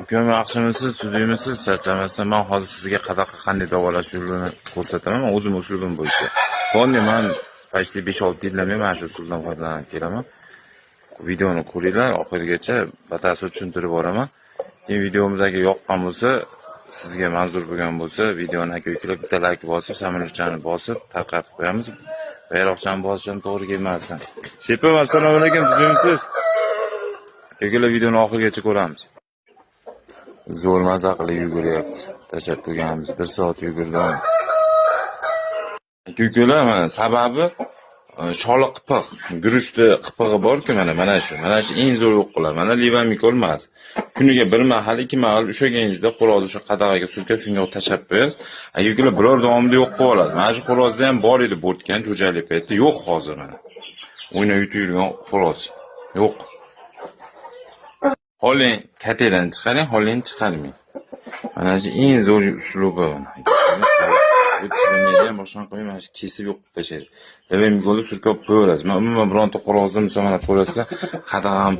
Ukam yaxshimisiz, tuzukmisiz, charchamasdan men hozir sizga qanday davolash yo'lini ko'rsataman. Men o'zim usulum bo'yicha. Qonni men почти 5-6 yildan beri mana shu usuldan foydalanib kelaman. Videoni ko'ringlar, oxirigacha batafsil tushuntirib boraman. Keyin videomiz agar yoqqan bo'lsa, sizga manzur bo'lgan bo'lsa, videoni aka-ukalar bitta like bosib, samolyotchani bosib, tarqatib qo'yamiz. Bayroqchani bosishim to'g'ri kelmasdan. Shepam, assalomu alaykum, tuzukmisiz? Aka-ukalar videoni oxirigacha ko'ramiz. Zo'r maza qilib yuguryapti. Tashlab qo'yganmiz. 1 soat yugurdim. Aka-ukalar, mana sababi sholiq qipiq, guruchni qipig'i bor-ku mana shu. Mana shu eng zo'r yo'q qiladi. Mana livamik olmas. Kuniga bir mahal, 2 mahal ushlaganingizda xo'rozni o'sha qadag'iga surkab shunga tashlab qo'yasiz. Aka-ukalar biror davomida yo'q qilib oladi. Mana shu xo'rozda ham bor edi bo'rtgan jo'jalik paytda, yo'q hozir mana. O'ynab yurgan xo'roz. Yo'q. Holing katedan chiqaring, holing chiqarmang. Mana shu eng zo'r uslubi mana. O'tishimda ham boshqa qo'yib mana shu kesib yo'q qilib tashlaydi. Demak, golni surkab qo'yaverasiz. Men umuman bironta xo'rozni misolga ko'rasizlar, qadag'am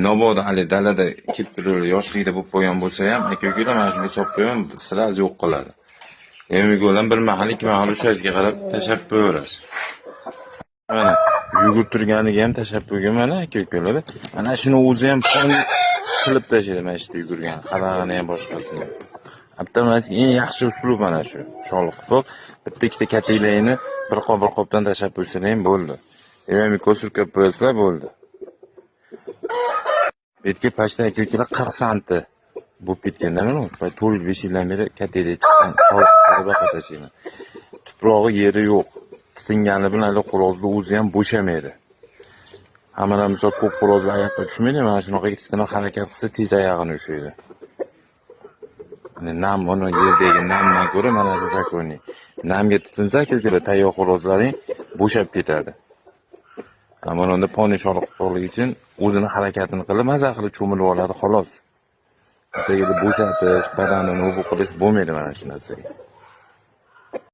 nobodo ali dalada kelib turib yoshlikda bo'lib qo'ygan bo'lsa ham, aka-ukalar mana shunga solib qo'ygan, siraz yo'q qiladi. Demak, goldan bir mahal, 2 mahal o'shasiga qarab tashlab qo'yaverasiz. Mana yugurtirganiga ham tashlab qo'ygan mana aka-ukalar. Mana shuni o'zi ham shilib tashlaydi mana ishda yugurgan, qadag'ini ham boshqasini. Avtomatik eng yaxshi uslub mana shu. Sholiq qilib, bitta ikkita katinglarni bir qopdan tashlab qo'ysangiz ham bo'ldi. Demak, surkab qo'yasizlar bo'ldi. Betga pashta aka-ukalar 40 santi bo'lib ketganda mana 4-5 yildan beri katingda chiqqan sholiq qilib tashlayman. Tuprog'i yeri yo'q. Tingani bilan xo'rozni o'zi ham bo'shamaydi. Hammadan misol ko'p xo'rozlar oyoqqa tushmaydi, mana shunaqa ikkitani harakat qilsa tez oyog'ini ushlaydi. Nam uni yerdagi namdan ko'ra mana shu zakoniy. Namga tutinsa aka-ukalar tayyor xo'rozlaring bo'shab ketadi. Mana unda poni sholiq qilib uchun o'zini harakatini qilib, maza qilib cho'milib oladi xolos. Tagida bo'shatish, badanini o'q qilish bo'lmaydi mana shu narsaga.